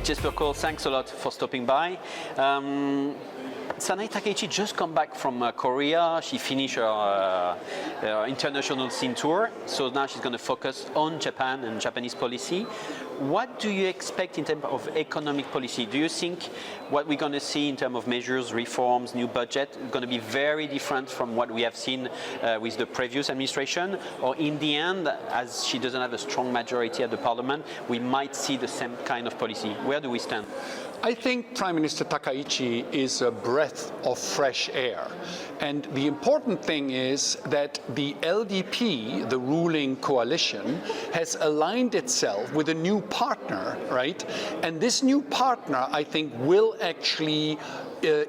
Jesper, Koll, thanks a lot for stopping by. Sanae Takeichi just come back from Korea. She finished her international scene tour, so now she's going to focus on Japan and Japanese policy. What do you expect in terms of economic policy? Do you think what we're going to see in terms of measures, reforms, new budget is going to be very different from what we have seen with the previous administration? Or in the end, as she doesn't have a strong majority at the parliament, we might see the same kind of policy? Where do we stand? I think Prime Minister Takaichi is a breath of fresh air. And the important thing is that the LDP, the ruling coalition, has aligned itself with a new partner, right? And this new partner, I think, will actually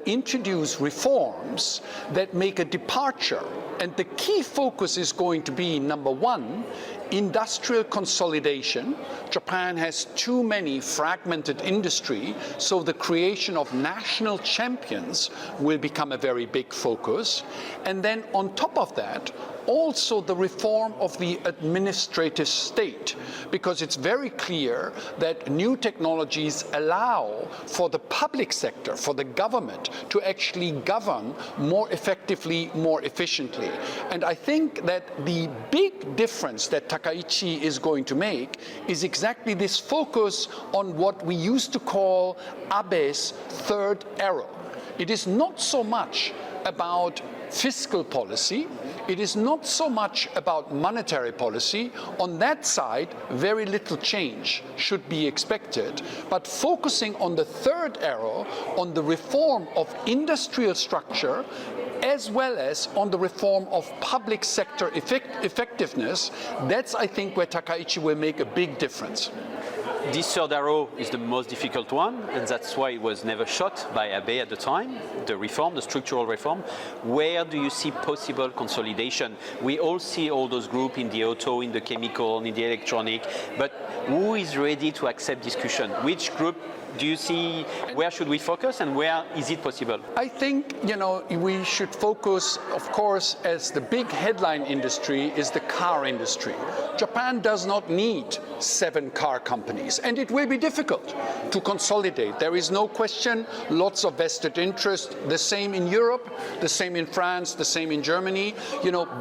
introduce reforms that make a departure. And the key focus is going to be, number one, industrial consolidation. Japan has too many fragmented industry, so the creation of national champions will become a very big focus. And then on top of that, also the reform of the administrative state, because it's very clear that new technologies allow for the public sector, for the government, to actually govern more effectively, more efficiently. And I think that the big difference that Takaichi is going to make is exactly this focus on what we used to call Abe's third arrow. It is not so much about fiscal policy. It is not so much about monetary policy. On that side, very little change should be expected. But focusing on the third arrow, on the reform of industrial structure, as well as on the reform of public sector effectiveness, that's, I think, where Takaichi will make a big difference. This third arrow is the most difficult one, and that's why it was never shot by Abe at the time, the reform, the structural reform. Where do you see possible consolidation? We all see all those groups in the auto, in the chemical, in the electronic, but who is ready to accept discussion? Which group do you see, where should we focus and where is it possible? I think, we should focus, of course, as the big headline industry is the car industry. Japan does not need 7 car companies, and it will be difficult to consolidate. There is no question, lots of vested interest, the same in Europe, the same in France, the same in Germany,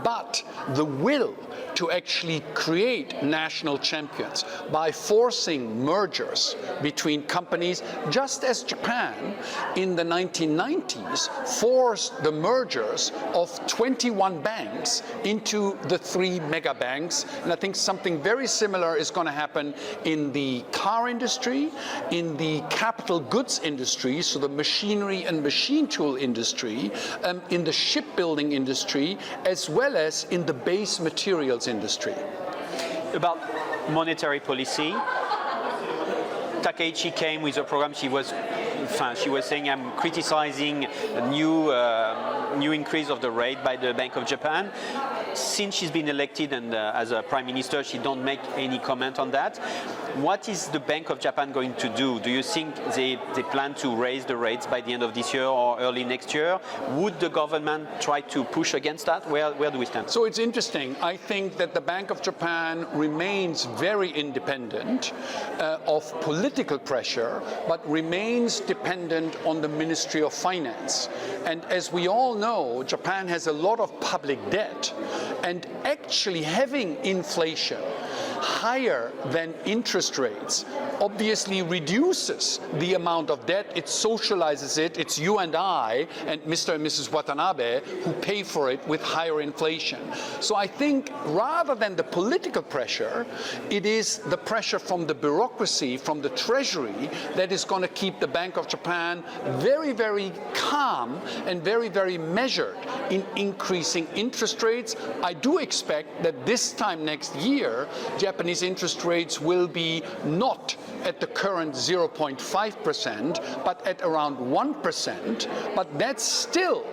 but the will to actually create national champions by forcing mergers between companies, just as Japan in the 1990s forced the mergers of 21 banks into the 3 mega banks. And I think something very similar is going to happen in the car industry, in the capital goods industry, so the machinery and machine tool industry, in the shipbuilding industry, as well as in the base materials industry. About monetary policy, Takeichi came with a program. She was saying, I'm criticizing a new increase of the rate by the Bank of Japan. Since she's been elected and as a prime minister, she don't make any comment on that. What is the Bank of Japan going to do? Do you think they plan to raise the rates by the end of this year or early next year? Would the government try to push against that? Where do we stand? So it's interesting. I think that the Bank of Japan remains very independent of political pressure, but remains dependent on the Ministry of Finance. And as we all know, Japan has a lot of public debt, and actually having inflation higher than interest rates obviously reduces the amount of debt. It socializes it. It's you and I and Mr. and Mrs. Watanabe who pay for it with higher inflation. So I think rather than the political pressure, it is the pressure from the bureaucracy, from the treasury, that is going to keep the Bank of Japan very, very calm and very, very measured in increasing interest rates. I do expect that this time next year, Japanese interest rates will be not at the current 0.5%, but at around 1%. But that's still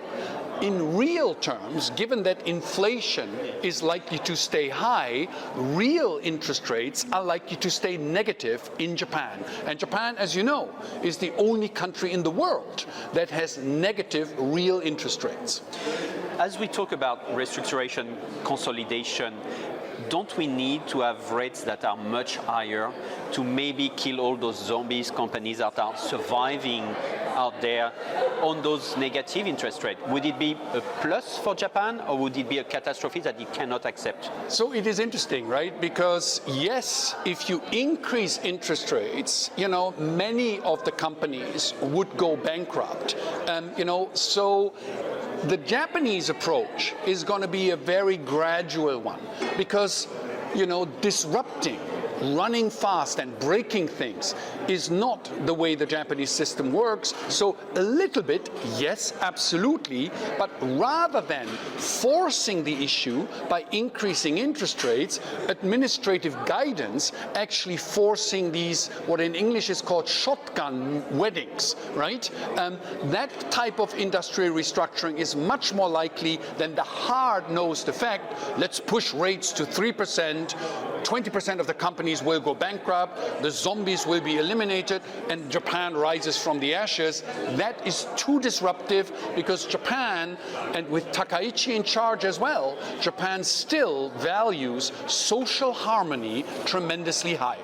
in real terms, given that inflation is likely to stay high, real interest rates are likely to stay negative in Japan. And Japan, as you know, is the only country in the world that has negative real interest rates. As we talk about restructuration, consolidation, don't we need to have rates that are much higher to maybe kill all those zombies companies that are surviving out there on those negative interest rates? Would it be a plus for Japan, or would it be a catastrophe that it cannot accept? So it is interesting, right? Because yes, if you increase interest rates, many of the companies would go bankrupt. So the Japanese approach is going to be a very gradual one, because, disrupting, running fast and breaking things is not the way the Japanese system works. So a little bit, yes, absolutely, but rather than forcing the issue by increasing interest rates, administrative guidance actually forcing these, what in English is called shotgun weddings, right? That type of industrial restructuring is much more likely than the hard-nosed effect, let's push rates to 3%, 20% of the companies will go bankrupt, the zombies will be eliminated, and Japan rises from the ashes. That is too disruptive, because Japan, and with Takaichi in charge as well, Japan still values social harmony tremendously high.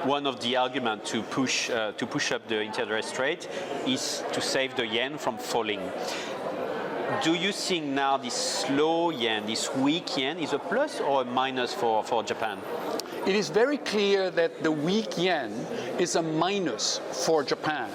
One of the arguments to push up the interest rate is to save the yen from falling. Do you think now this slow yen, this weak yen, is a plus or a minus for Japan? It is very clear that the weak yen is a minus for Japan.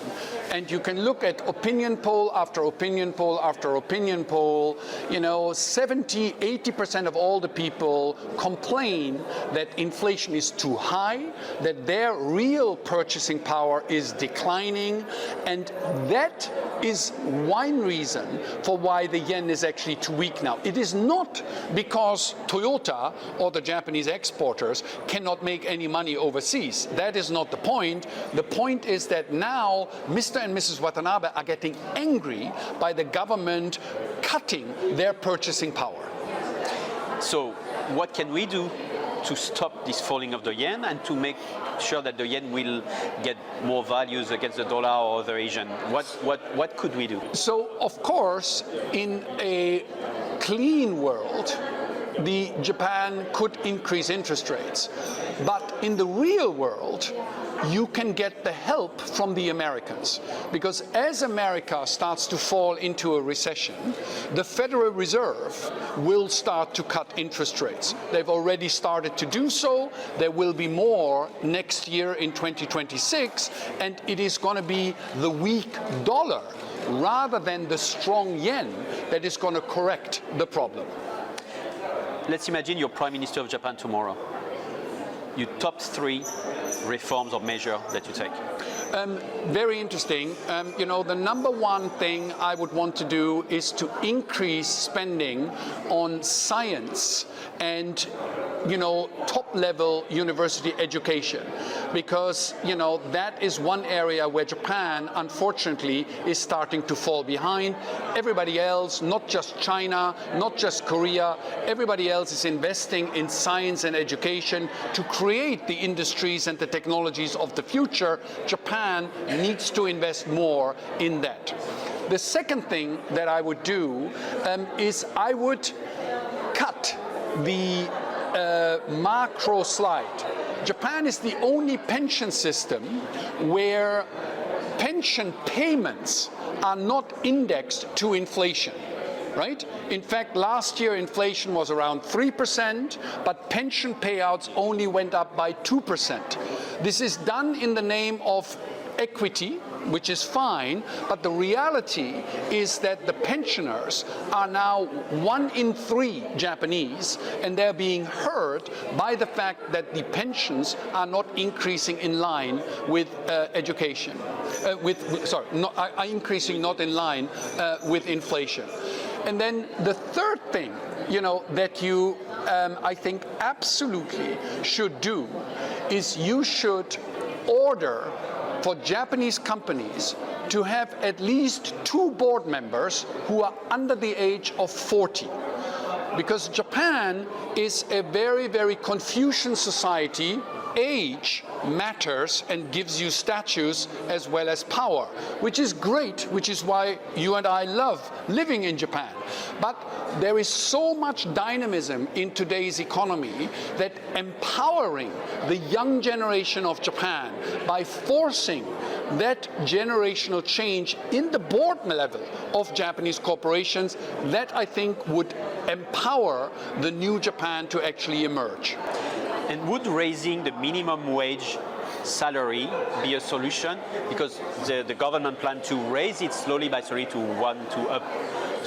And you can look at opinion poll after opinion poll after opinion poll. 70, 80% of all the people complain that inflation is too high, that their real purchasing power is declining. And that is one reason for why the yen is actually too weak now. It is not because Toyota or the Japanese exporters cannot make any money overseas. That is not the point. The point is that now Mr. and Mrs. Watanabe are getting angry by the government cutting their purchasing power. So what can we do to stop this falling of the yen and to make sure that the yen will get more values against the dollar or other Asian? What could we do? So, of course, in a clean world, Japan could increase interest rates. But in the real world, you can get the help from the Americans. Because as America starts to fall into a recession, the Federal Reserve will start to cut interest rates. They've already started to do so. There will be more next year in 2026, and it is going to be the weak dollar rather than the strong yen that is going to correct the problem. Let's imagine you're Prime Minister of Japan tomorrow. Your top 3 reforms or measures that you take. Very interesting. The number one thing I would want to do is to increase spending on science and top-level university education, because that is one area where Japan, unfortunately, is starting to fall behind. Everybody else, not just China, not just Korea, everybody else is investing in science and education to create the industries and the technologies of the future. Japan needs to invest more in that. The second thing that I would do is I would cut the macro slide. Japan is the only pension system where pension payments are not indexed to inflation, right? In fact, last year inflation was around 3%, but pension payouts only went up by 2%. This is done in the name of equity, which is fine, but the reality is that the pensioners are now 1 in 3 Japanese, and they're being hurt by the fact that the pensions are not increasing in line with education. Are increasing not in line with inflation. And then the third thing, that you, I think, absolutely should do is you should order for Japanese companies to have at least 2 board members who are under the age of 40. Because Japan is a very, very Confucian society. Age matters and gives you status as well as power, which is great, which is why you and I love living in Japan. But there is so much dynamism in today's economy that empowering the young generation of Japan by forcing that generational change in the board level of Japanese corporations, that I think would empower the new Japan to actually emerge. And would raising the minimum wage salary be a solution? Because the government planned to raise it slowly by slowly to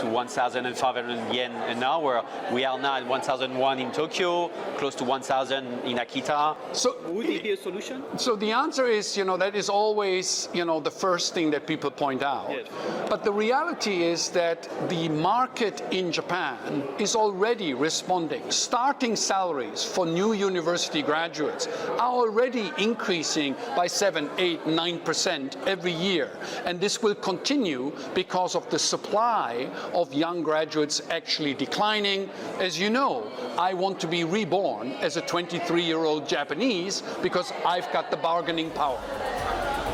1,500 yen an hour. We are now at 1,001 in Tokyo, close to 1,000 in Akita. So would it be a solution? So the answer is, that is always, the first thing that people point out. Yes. But the reality is that the market in Japan is already responding. Starting salaries for new university graduates are already increasing by 7, 8, 9% every year. And this will continue because of the supply of young graduates actually declining. As you know, I want to be reborn as a 23-year-old Japanese because I've got the bargaining power.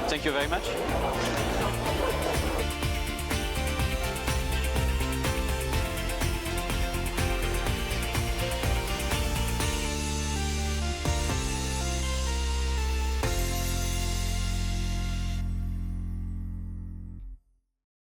Thank you very much.